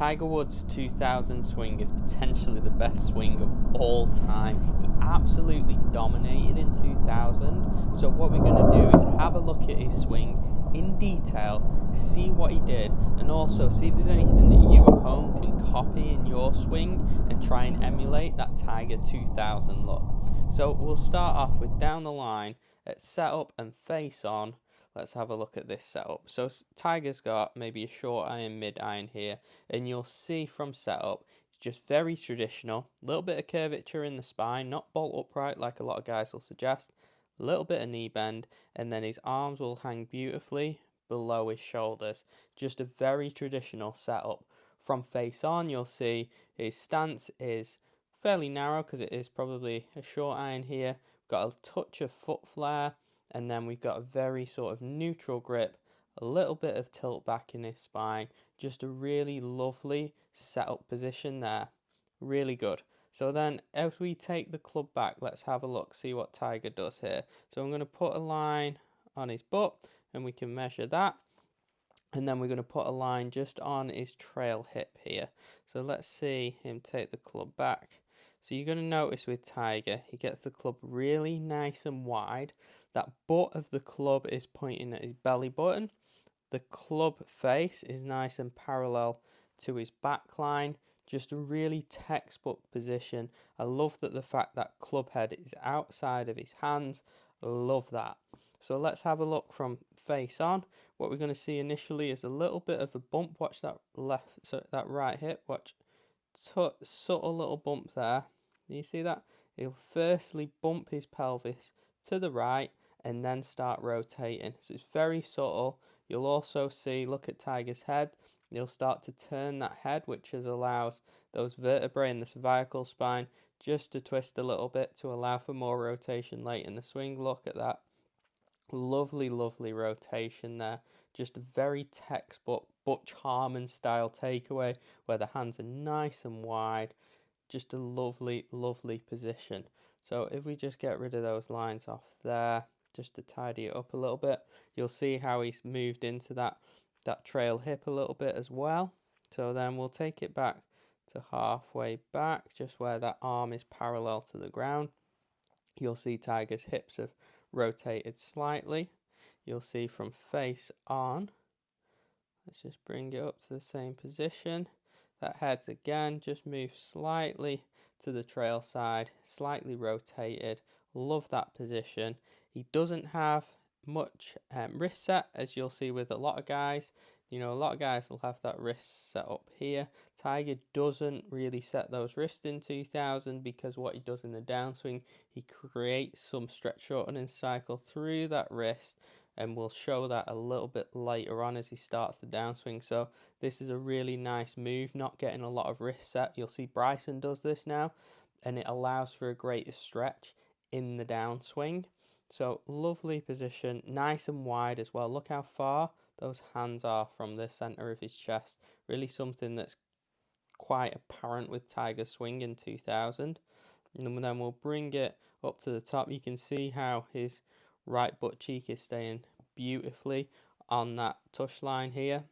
Tiger Woods' 2000 swing is potentially the best swing of all time. He absolutely dominated in 2000. So what we're going to do is have a look at his swing in detail, see what he did, and also see if there's anything that you at home can copy in your swing and try and emulate that Tiger 2000 look. So we'll start off with down the line at setup and face on. Let's have a look at this setup. So Tiger's got maybe a short iron, mid iron here, and you'll see from setup, it's just very traditional. A little bit of curvature in the spine, not bolt upright like a lot of guys will suggest. A little bit of knee bend, and then his arms will hang beautifully below his shoulders. Just a very traditional setup. From face on, you'll see his stance is fairly narrow because it is probably a short iron here. Got a touch of foot flare, and then we've got a very sort of neutral grip, a little bit of tilt back in his spine, just a really lovely setup position there. Really good. So then as we take the club back, let's have a look, see what Tiger does here. So I'm going to put a line on his butt and we can measure that. And then we're going to put a line just on his trail hip here. So let's see him take the club back. So you're going to notice with Tiger, he gets the club really nice and wide. That butt of the club is pointing at his belly button. The club face is nice and parallel to his back line. Just a really textbook position. I love that the fact that club head is outside of his hands. Love that. So let's have a look from face on. What we're going to see initially is a little bit of a bump. Watch that that right hip. Watch, subtle little bump there. Do you see that? He'll firstly bump his pelvis to the right and then start rotating. So it's very subtle. You'll also see, look at Tiger's head. You'll start to turn that head, which allows those vertebrae in the cervical spine just to twist a little bit to allow for more rotation late in the swing. Look at that. Lovely, lovely rotation there. Just a very textbook Butch Harmon style takeaway where the hands are nice and wide. Just a lovely, lovely position. So if we just get rid of those lines off there, just to tidy it up a little bit, you'll see how he's moved into that trail hip a little bit as well. So then we'll take it back to halfway back, just where that arm is parallel to the ground. You'll see Tiger's hips have rotated slightly. You'll see from face on, let's just bring it up to the same position. That head's again just moved slightly to the trail side, slightly rotated. Love that position. He doesn't have much wrist set, as you'll see with a lot of guys. You know, a lot of guys will have that wrist set up here. Tiger doesn't really set those wrists in 2000 because what he does in the downswing, he creates some stretch shortening cycle through that wrist, and we'll show that a little bit later on as he starts the downswing. So this is a really nice move, not getting a lot of wrist set. You'll see Bryson does this now, and it allows for a greater stretch in the downswing. So lovely position, nice and wide as well. Look how far those hands are from the center of his chest. Really something that's quite apparent with Tiger's swing in 2000. And then we'll bring it up to the top. You can see how his right butt cheek is staying beautifully on that touch line here.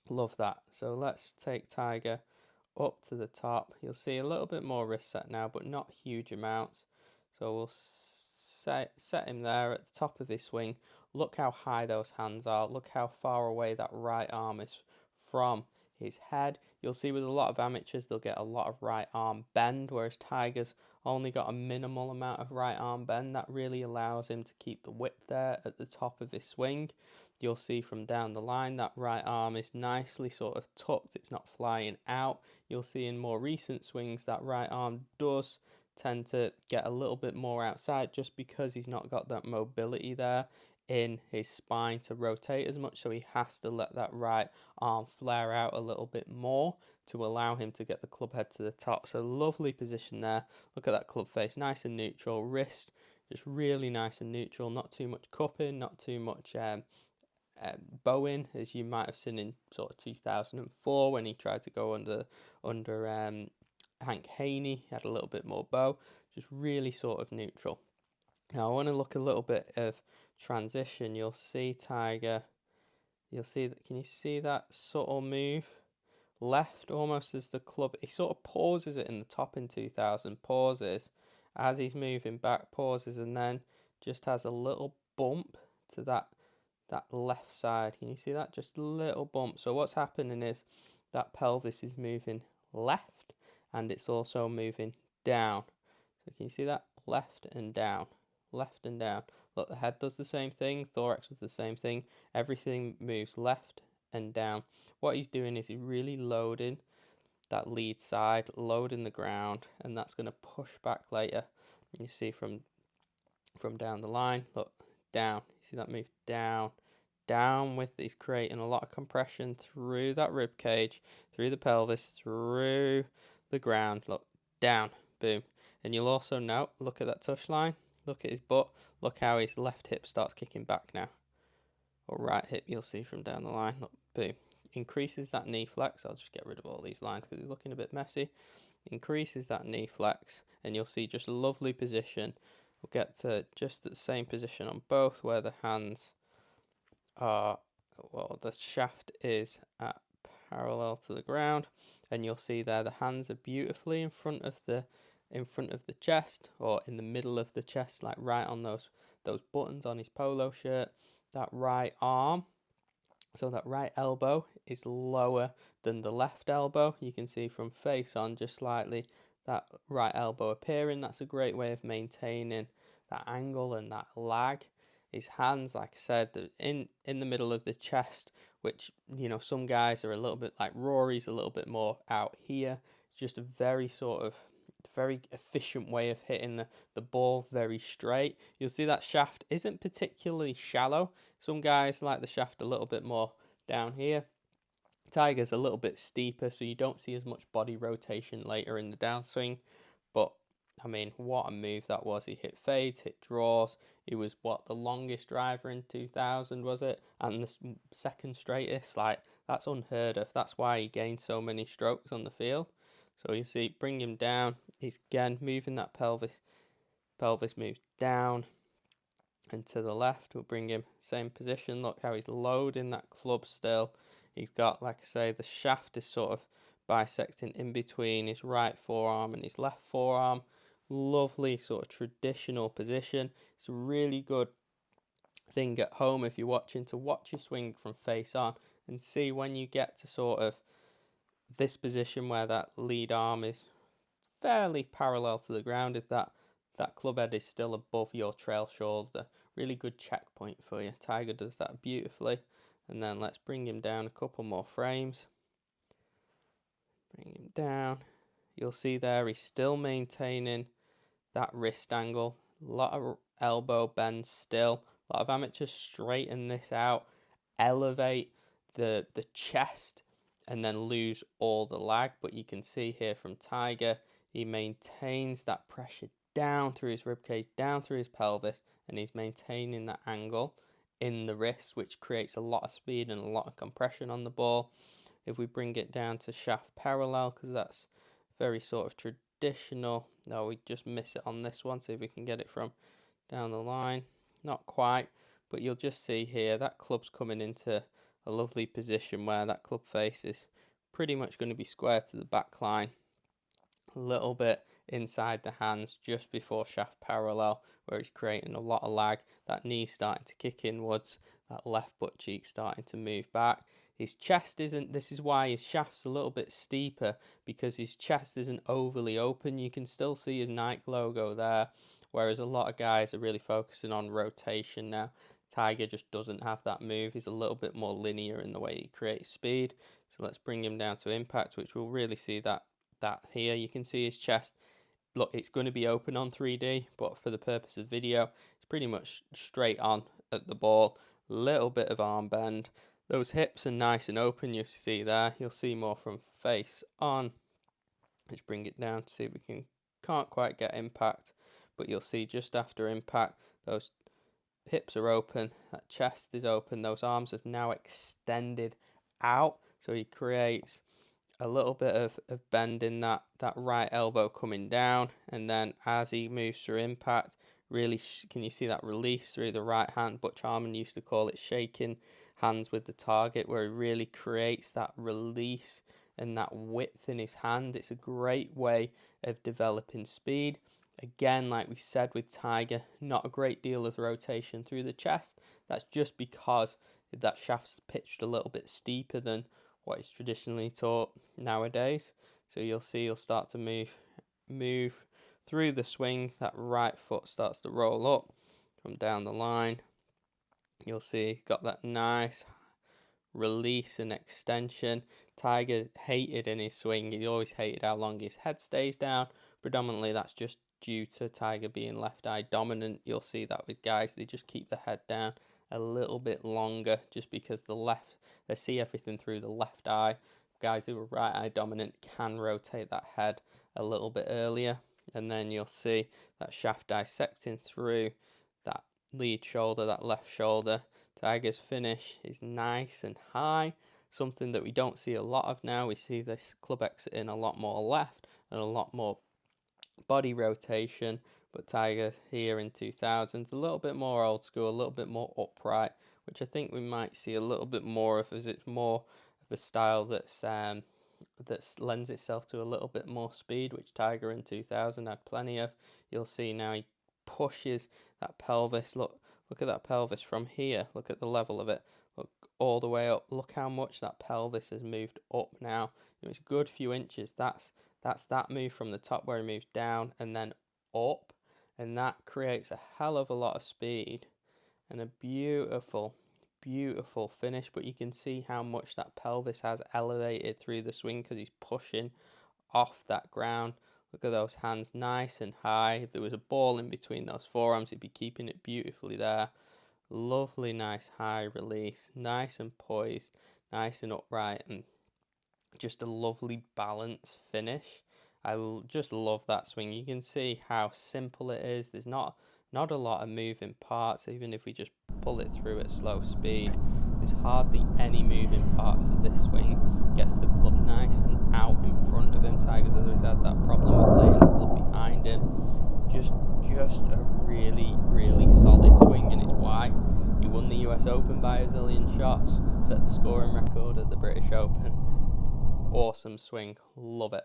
Love that. So let's take Tiger up to the top. You'll see a little bit more wrist set now, but not huge amounts. So we'll set him there at the top of his swing. Look how high those hands are. Look how far away that right arm is from his head. You'll see with a lot of amateurs, they'll get a lot of right arm bend, whereas Tiger's only got a minimal amount of right arm bend. That really allows him to keep the width there at the top of his swing. You'll see from down the line that right arm is nicely sort of tucked. It's not flying out. You'll see in more recent swings that right arm does tend to get a little bit more outside just because he's not got that mobility there in his spine to rotate as much, so he has to let that right arm flare out a little bit more to allow him to get the club head to the top. So lovely position there. Look at that club face, nice and neutral. Wrist just really nice and neutral, not too much cupping, not too much bowing, as you might have seen in sort of 2004 when he tried to go under Hank Haney. He had a little bit more bow, just really sort of neutral. Now I want to look a little bit of transition. You'll see Tiger, you'll see that, can you see that subtle move? left almost as the club, he sort of pauses it in the top in 2000, pauses as he's moving back, pauses, and then just has a little bump to that left side. Can you see that? Just a little bump. So what's happening is that pelvis is moving left and it's also moving down. So can you see that? Left and down, left and down. Look, the head does the same thing, thorax does the same thing. Everything moves left and down. What he's doing is he's really loading that lead side, loading the ground, and that's going to push back later. You see from down the line, look, down. You see that move down, down with, he's creating a lot of compression through that rib cage, through the pelvis, through the ground. Look, down, boom. And you'll also note, look at that touch line, look at his butt, look how his left hip starts kicking back now. Or right hip, you'll see from down the line, look, boom. Increases that knee flex. I'll just get rid of all these lines because he's looking a bit messy. Increases that knee flex, and you'll see just a lovely position. We'll get to just the same position on both, where the hands are, well, the shaft is at parallel to the ground, and you'll see there the hands are beautifully in front of the chest, or in the middle of the chest, like right on those buttons on his polo shirt. That right arm, so that right elbow is lower than the left elbow. You can see from face on just slightly that right elbow appearing. That's a great way of maintaining that angle and that lag. His hands, like I said, in the middle of the chest, which, you know, some guys are a little bit like Rory's, a little bit more out here. It's just a very efficient way of hitting the ball very straight. You'll see that shaft isn't particularly shallow. Some guys like the shaft a little bit more down here. Tiger's a little bit steeper, so you don't see as much body rotation later in the downswing. But I mean, what a move that was. He hit fades, hit draws. He was, what, the longest driver in 2000, was it? And the second straightest. Like, that's unheard of. That's why he gained so many strokes on the field. So you see, bring him down. He's again moving that pelvis. Pelvis moves down and to the left. We'll bring him same position. Look how he's loading that club still. He's got, like I say, the shaft is sort of bisecting in between his right forearm and his left forearm. Lovely sort of traditional position. It's a really good thing at home if you're watching, to watch your swing from face on and see when you get to sort of this position where that lead arm is fairly parallel to the ground, if that club head is still above your trail shoulder. Really good checkpoint for you. Tiger does that beautifully. And then let's bring him down a couple more frames. Bring him down. You'll see there he's still maintaining that wrist angle. A lot of elbow bend still. A lot of amateurs straighten this out, elevate the chest, and then lose all the lag. But you can see here from Tiger, he maintains that pressure down through his ribcage, down through his pelvis, and he's maintaining that angle in the wrist, which creates a lot of speed and a lot of compression on the ball. If we bring it down to shaft parallel, because that's very sort of traditional. No, we just miss it on this one. See if we can get it from down the line. Not quite, but you'll just see here that club's coming into a lovely position where that club face is pretty much going to be square to the back line. A little bit inside the hands just before shaft parallel, where it's creating a lot of lag. That knee's starting to kick inwards, that left butt cheek starting to move back. His chest isn't, this is why his shaft's a little bit steeper, because his chest isn't overly open. You can still see his Nike logo there, whereas a lot of guys are really focusing on rotation now. Tiger just doesn't have that move. He's a little bit more linear in the way he creates speed. So let's bring him down to impact, which we'll really see that here. You can see his chest. Look, it's going to be open on 3D, but for the purpose of video, it's pretty much straight on at the ball. Little bit of arm bend. Those hips are nice and open, you see there. You'll see more from face on. Let's bring it down to see if we can't quite get impact, but you'll see just after impact, those hips are open, that chest is open, those arms have now extended out, so he creates a little bit of bend in that right elbow coming down, and then as he moves through impact, really can you see that release through the right hand? Butch Harmon used to call it shaking hands with the target, where he really creates that release and that width in his hand. It's a great way of developing speed. Again, like we said with Tiger, not a great deal of rotation through the chest. That's just because that shaft's pitched a little bit steeper than what is traditionally taught nowadays. So you'll see he'll start to move through the swing. That right foot starts to roll up from down the line. You'll see got that nice release and extension. Tiger hated in his swing, he always hated how long his head stays down. Predominantly that's just due to Tiger being left eye dominant. You'll see that with guys, they just keep the head down a little bit longer just because they see everything through the left eye. Guys who are right eye dominant can rotate that head a little bit earlier, and then you'll see that shaft dissecting through that lead shoulder, that left shoulder. Tiger's finish is nice and high, something that we don't see a lot of now. We see this club exiting a lot more left and a lot more body rotation, but Tiger here in 2000s a little bit more old school, a little bit more upright, which I think we might see a little bit more of, as it's more of the style that lends itself to a little bit more speed, which Tiger in 2000 had plenty of. You'll see now he pushes that pelvis. Look at that pelvis from here. Look at the level of it. Look all the way up. Look how much that pelvis has moved up now. It's a good few inches. That's that move from the top where he moves down and then up, and that creates a hell of a lot of speed and a beautiful finish. But you can see how much that pelvis has elevated through the swing because he's pushing off that ground. Look at those hands, nice and high. If there was a ball in between those forearms, he'd be keeping it beautifully there. Lovely, nice high release, nice and poised, nice and upright, and just a lovely balanced finish. I just love that swing. You can see how simple it is. There's not a lot of moving parts. Even if we just pull it through at slow speed, there's hardly any moving parts to this swing. Gets the club nice and out in front of him. Tiger's always had that problem of laying the club behind him. Just a really solid swing, and it's why he won the US Open by a zillion shots, set the scoring record at the British Open. Awesome swing, love it.